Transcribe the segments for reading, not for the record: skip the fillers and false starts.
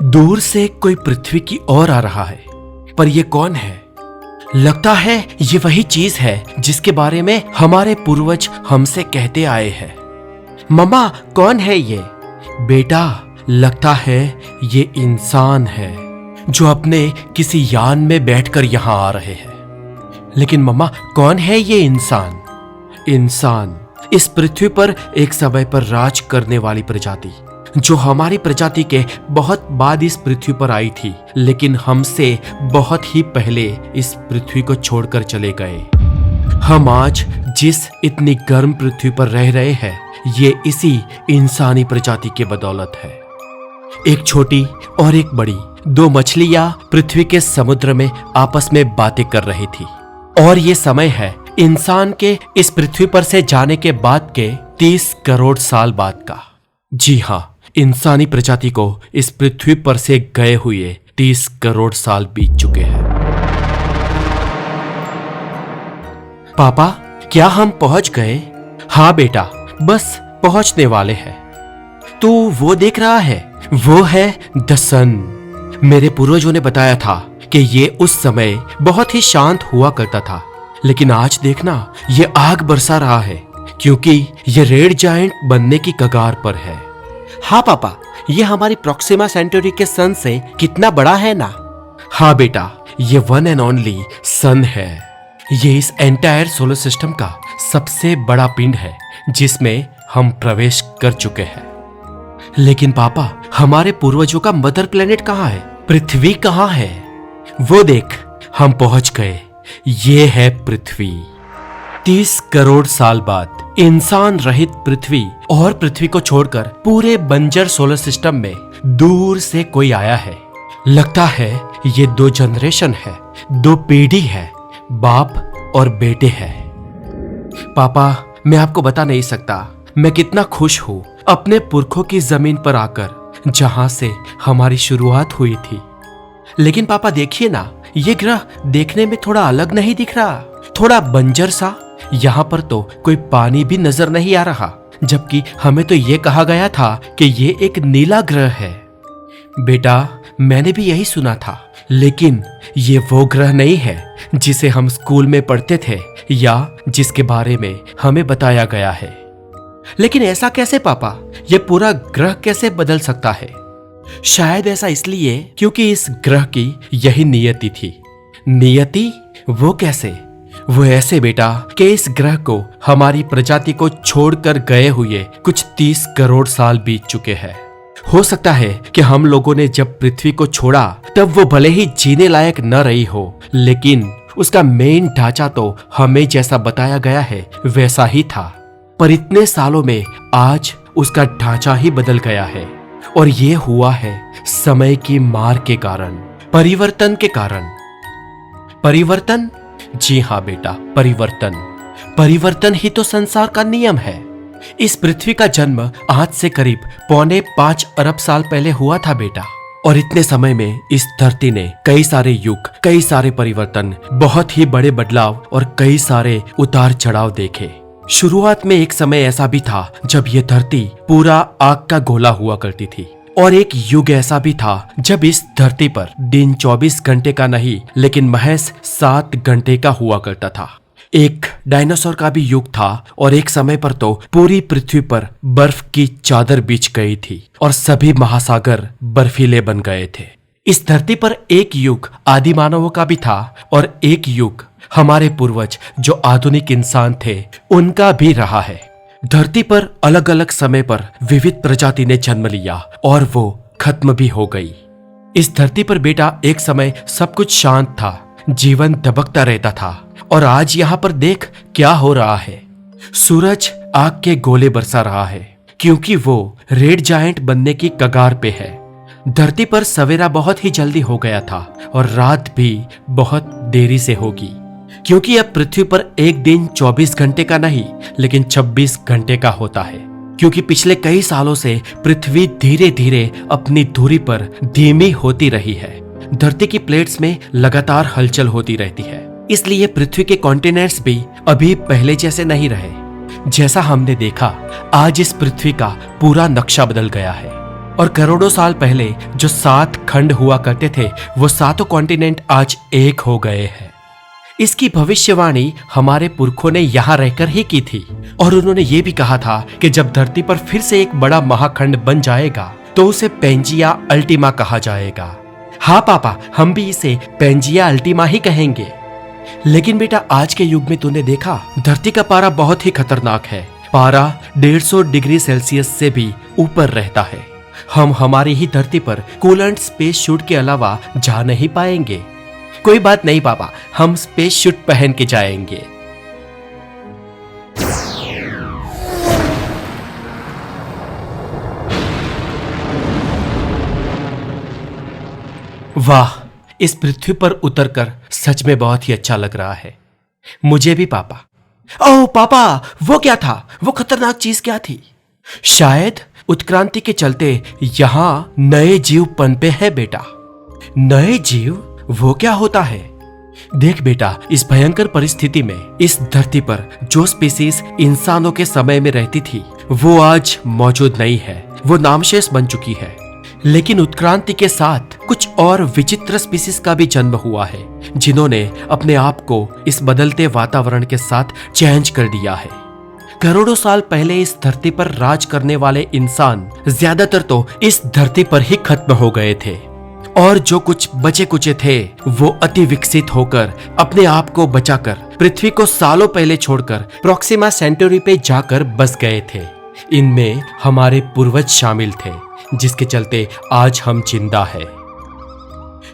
दूर से कोई पृथ्वी की ओर आ रहा है, पर यह कौन है? लगता है ये वही चीज है जिसके बारे में हमारे पूर्वज हमसे कहते आए हैं। मम्मा, कौन है ये? बेटा, लगता है ये इंसान है जो अपने किसी यान में बैठकर यहाँ आ रहे हैं। लेकिन मम्मा, कौन है ये इंसान? इंसान इस पृथ्वी पर एक समय पर राज करने वाली प्रजाति, जो हमारी प्रजाति के बहुत बाद इस पृथ्वी पर आई थी, लेकिन हमसे बहुत ही पहले इस पृथ्वी को छोड़कर चले गए। हम आज जिस इतनी गर्म पृथ्वी पर रह रहे हैं, ये इसी इंसानी प्रजाति के बदौलत है। एक छोटी और एक बड़ी दो मछलियां पृथ्वी के समुद्र में आपस में बातें कर रही थी, और ये समय है इंसान के इस पृथ्वी पर से जाने के बाद के 30 करोड़ साल बाद का। जी हाँ, इंसानी प्रजाति को इस पृथ्वी पर से गए हुए 30 करोड़ साल बीत चुके हैं। पापा, क्या हम पहुंच गए? हाँ बेटा, बस पहुंचने वाले हैं। तू वो देख रहा है? वो है द सन। मेरे पूर्वजों ने बताया था कि ये उस समय बहुत ही शांत हुआ करता था, लेकिन आज देखना, ये आग बरसा रहा है क्योंकि ये रेड जायंट बनने की कगार पर है। हाँ पापा, ये हमारी प्रॉक्सिमा सेंटोरी के सन से कितना बड़ा है ना? हाँ बेटा, ये वन एंड ओनली सन है। ये इस एंटायर सोलर सिस्टम का सबसे बड़ा पिंड है जिसमें हम प्रवेश कर चुके हैं। लेकिन पापा, हमारे पूर्वजों का मदर प्लेनेट कहाँ है? पृथ्वी कहाँ है? वो देख, हम पहुंच गए। ये है पृथ्वी। 30 करोड़ साल बाद इंसान रहित पृथ्वी और पृथ्वी को छोड़कर पूरे बंजर सोलर सिस्टम में दूर से कोई आया है। लगता है ये 2 जनरेशन है, 2 पीढ़ी है, बाप और बेटे हैं। पापा, मैं आपको बता नहीं सकता मैं कितना खुश हूँ अपने पुरखों की जमीन पर आकर, जहां से हमारी शुरुआत हुई थी। लेकिन पापा देखिए ना, ये ग्रह देखने में थोड़ा अलग नहीं दिख रहा? थोड़ा बंजर सा। यहाँ पर तो कोई पानी भी नजर नहीं आ रहा, जबकि हमें तो ये कहा गया था कि ये एक नीला ग्रह है। बेटा, मैंने भी यही सुना था, लेकिन ये वो ग्रह नहीं है जिसे हम स्कूल में पढ़ते थे या जिसके बारे में हमें बताया गया है। लेकिन ऐसा कैसे पापा? ये पूरा ग्रह कैसे बदल सकता है? शायद ऐसा इसलिए क्योंकि इस ग्रह की यही नियति थी। नियति? वो कैसे? वो ऐसे बेटा कि इस ग्रह को हमारी प्रजाति को छोड़कर गए हुए कुछ 30 करोड़ साल बीत चुके हैं। हो सकता है कि हम लोगों ने जब पृथ्वी को छोड़ा तब वो भले ही जीने लायक न रही हो, लेकिन उसका मेन ढांचा तो हमें जैसा बताया गया है वैसा ही था। पर इतने सालों में आज उसका ढांचा ही बदल गया है, और ये हुआ है समय की मार के कारण, परिवर्तन के कारण। परिवर्तन? जी हाँ बेटा, परिवर्तन। परिवर्तन ही तो संसार का नियम है। इस पृथ्वी का जन्म आज से करीब 4.25 अरब साल पहले हुआ था बेटा, और इतने समय में इस धरती ने कई सारे युग, कई सारे परिवर्तन, बहुत ही बड़े बदलाव और कई सारे उतार चढ़ाव देखे। शुरुआत में एक समय ऐसा भी था जब ये धरती पूरा आग का गोला हुआ करती थी, और एक युग ऐसा भी था जब इस धरती पर दिन 24 घंटे का नहीं, लेकिन महज 7 घंटे का हुआ करता था। एक डायनासोर का भी युग था, और एक समय पर तो पूरी पृथ्वी पर बर्फ की चादर बिछ गई थी और सभी महासागर बर्फीले बन गए थे। इस धरती पर एक युग आदि मानवों का भी था, और एक युग हमारे पूर्वज जो आधुनिक इंसान थे उनका भी रहा है। धरती पर अलग अलग समय पर विविध प्रजाति ने जन्म लिया और वो खत्म भी हो गई। इस धरती पर बेटा एक समय सब कुछ शांत था, जीवन दबकता रहता था, और आज यहाँ पर देख क्या हो रहा है। सूरज आग के गोले बरसा रहा है क्योंकि वो रेड जायंट बनने की कगार पे है। धरती पर सवेरा बहुत ही जल्दी हो गया था और रात भी बहुत देरी से होगी, क्योंकि अब पृथ्वी पर एक दिन 24 घंटे का नहीं, लेकिन 26 घंटे का होता है। क्योंकि पिछले कई सालों से पृथ्वी धीरे धीरे अपनी दूरी पर धीमी होती रही है। धरती की प्लेट्स में लगातार हलचल होती रहती है, इसलिए पृथ्वी के कॉन्टिनेंट्स भी अभी पहले जैसे नहीं रहे। जैसा हमने देखा, आज इस पृथ्वी का पूरा नक्शा बदल गया है। और करोड़ों साल पहले जो 7 खंड हुआ करते थे वो 7 कॉन्टिनेंट आज एक हो गए हैं। इसकी भविष्यवाणी हमारे पुरखों ने यहाँ रहकर ही की थी और उन्होंने ये भी कहा था कि जब धरती पर फिर से एक बड़ा महाखंड बन जाएगा तो उसे पेंजिया अल्टीमा कहा जाएगा। हाँ पापा, हम भी इसे पेंजिया अल्टीमा ही कहेंगे। लेकिन बेटा, आज के युग में तूने देखा धरती का पारा बहुत ही खतरनाक है। पारा 150 डिग्री सेल्सियस से भी ऊपर रहता है। हम हमारी ही धरती पर कूलेंट स्पेस सूट के अलावा जा नहीं पाएंगे। कोई बात नहीं पापा, हम स्पेस सूट पहन के जाएंगे। वाह, इस पृथ्वी पर उतरकर सच में बहुत ही अच्छा लग रहा है। मुझे भी पापा। ओह पापा, वो क्या था? वो खतरनाक चीज क्या थी? शायद उत्क्रांति के चलते यहां नए जीव पनपे हैं बेटा। नए जीव? वो क्या होता है? देख बेटा, इस भयंकर परिस्थिति में इस धरती पर जो स्पीसीज इंसानों के समय में रहती थी वो आज मौजूद नहीं है। वो नामशेष बन चुकी है। लेकिन उत्क्रांति के साथ कुछ और विचित्र स्पीसीज का भी जन्म हुआ है जिन्होंने अपने आप को इस बदलते वातावरण के साथ चेंज कर दिया है। करोड़ों साल पहले इस धरती पर राज करने वाले इंसान ज्यादातर तो इस धरती पर ही खत्म हो गए थे और जो कुछ बचे कुचे थे वो अति विकसित होकर अपने आप को बचाकर पृथ्वी को सालों पहले छोड़कर प्रोक्सिमा सेंटोरी पे जाकर बस गए थे। इनमें हमारे पूर्वज शामिल थे जिसके चलते आज हम जिंदा है।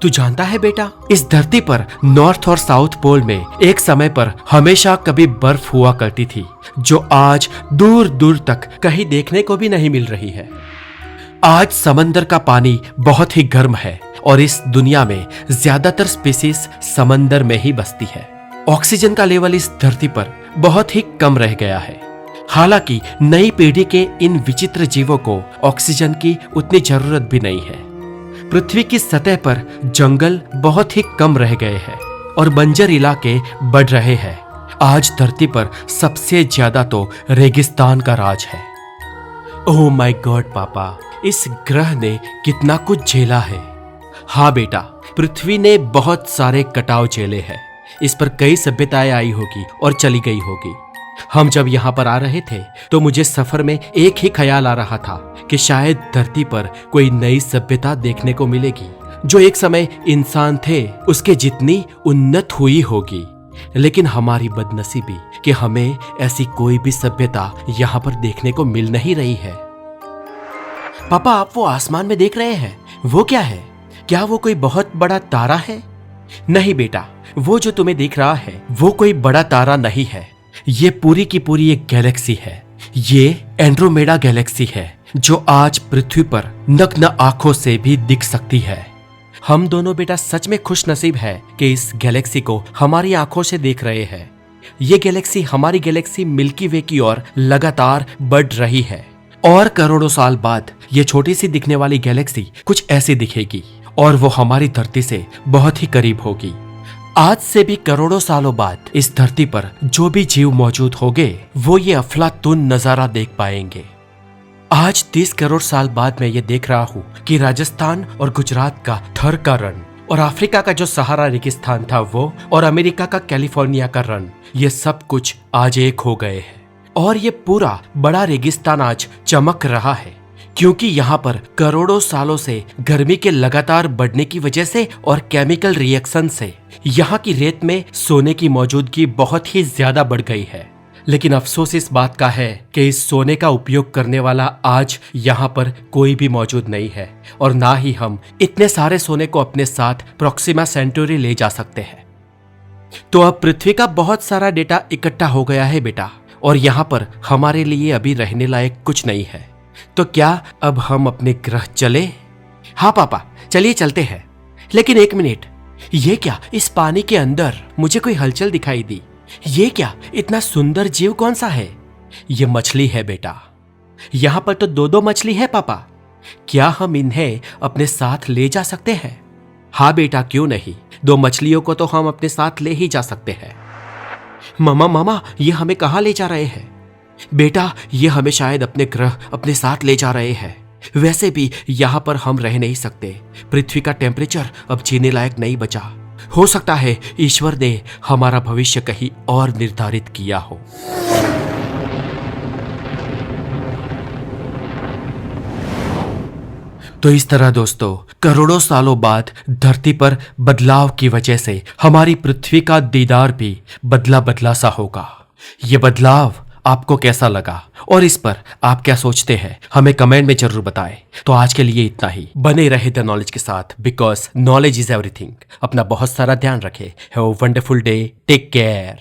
तू जानता है बेटा, इस धरती पर नॉर्थ और साउथ पोल में एक समय पर हमेशा कभी बर्फ हुआ करती थी जो आज दूर दूर तक कहीं देखने को भी नहीं मिल रही है। आज समंदर का पानी बहुत ही गर्म है और इस दुनिया में ज्यादातर स्पीसीज समंदर में ही बसती है। ऑक्सीजन का लेवल इस धरती पर बहुत ही कम रह गया है। हालांकि नई पीढ़ी के इन विचित्र जीवों को ऑक्सीजन की उतनी जरूरत भी नहीं है। पृथ्वी की सतह पर जंगल बहुत ही कम रह गए हैं और बंजर इलाके बढ़ रहे हैं। आज धरती पर सबसे ज्यादा तो रेगिस्तान का राज है। ओह माय गॉड पापा, इस ग्रह ने कितना कुछ झेला है। हाँ बेटा, पृथ्वी ने बहुत सारे कटाव झेले हैं। इस पर कई सभ्यताएं आई होगी और चली गई होगी। हम जब यहाँ पर आ रहे थे तो मुझे सफर में एक ही ख्याल आ रहा था कि शायद धरती पर कोई नई सभ्यता देखने को मिलेगी जो एक समय इंसान थे उसके जितनी उन्नत हुई होगी। लेकिन हमारी बदनसीबी कि हमें ऐसी कोई भी सभ्यता यहाँ पर देखने को मिल नहीं रही है। पापा, आप वो आसमान में देख रहे हैं, वो क्या है? क्या वो कोई बहुत बड़ा तारा है? नहीं बेटा, वो जो तुम्हें दिख रहा है वो कोई बड़ा तारा नहीं है। ये पूरी की पूरी एक गैलेक्सी है। ये एंड्रोमेडा गैलेक्सी है जो आज पृथ्वी पर नग्न आंखों से भी दिख सकती है। हम दोनों बेटा सच में खुश नसीब है कि इस गैलेक्सी को हमारी आंखों से देख रहे हैं। ये गैलेक्सी हमारी गैलेक्सी मिल्की वे की ओर लगातार बढ़ रही है और करोड़ों साल बाद ये छोटी सी दिखने वाली गैलेक्सी कुछ ऐसी दिखेगी और वो हमारी धरती से बहुत ही करीब होगी। आज से भी करोड़ों सालों बाद इस धरती पर जो भी जीव मौजूद होंगे वो ये अफलातून नजारा देख पाएंगे। आज 30 करोड़ साल बाद मैं ये देख रहा हूँ कि राजस्थान और गुजरात का थर का रण और अफ्रीका का जो सहारा रेगिस्तान था वो और अमेरिका का कैलिफोर्निया का रण, ये सब कुछ आज एक हो गए हैं और ये पूरा बड़ा रेगिस्तान आज चमक रहा है क्योंकि यहाँ पर करोड़ों सालों से गर्मी के लगातार बढ़ने की वजह से और केमिकल रिएक्शन से यहाँ की रेत में सोने की मौजूदगी बहुत ही ज्यादा बढ़ गई है। लेकिन अफसोस इस बात का है कि इस सोने का उपयोग करने वाला आज यहाँ पर कोई भी मौजूद नहीं है और ना ही हम इतने सारे सोने को अपने साथ प्रोक्सिमा सेंटोरी ले जा सकते हैं। तो अब पृथ्वी का बहुत सारा डेटा इकट्ठा हो गया है बेटा और यहाँ पर हमारे लिए अभी रहने लायक कुछ नहीं है। तो क्या अब हम अपने ग्रह चले? हाँ पापा, चलिए चलते हैं। लेकिन एक मिनट, ये क्या? इस पानी के अंदर मुझे कोई हलचल दिखाई दी। ये क्या? इतना सुंदर जीव कौन सा है? ये मछली है बेटा। यहाँ पर तो 2-2 मछली है पापा। क्या हम इन्हें अपने साथ ले जा सकते हैं? हाँ बेटा, क्यों नहीं। 2 मछलियों को तो हम अपने साथ ले ही जा सकते हैं। मामा, ये हमें कहाँ ले जा रहे हैं? बेटा, ये हमें शायद अपने ग्रह अपने साथ ले जा रहे हैं। वैसे भी यहाँ पर हम रह नहीं सकते। पृथ्वी का टेम्परेचर अब जीने लायक नहीं बचा। हो सकता है ईश्वर ने हमारा भविष्य कहीं और निर्धारित किया हो। तो इस तरह दोस्तों, करोड़ों सालों बाद धरती पर बदलाव की वजह से हमारी पृथ्वी का दीदार भी बदला बदला सा होगा। ये बदलाव आपको कैसा लगा और इस पर आप क्या सोचते हैं, हमें कमेंट में जरूर बताएं। तो आज के लिए इतना ही। बने रहे द नॉलेज के साथ, बिकॉज नॉलेज इज एवरीथिंग। अपना बहुत सारा ध्यान रखें। Have a wonderful day. Take care.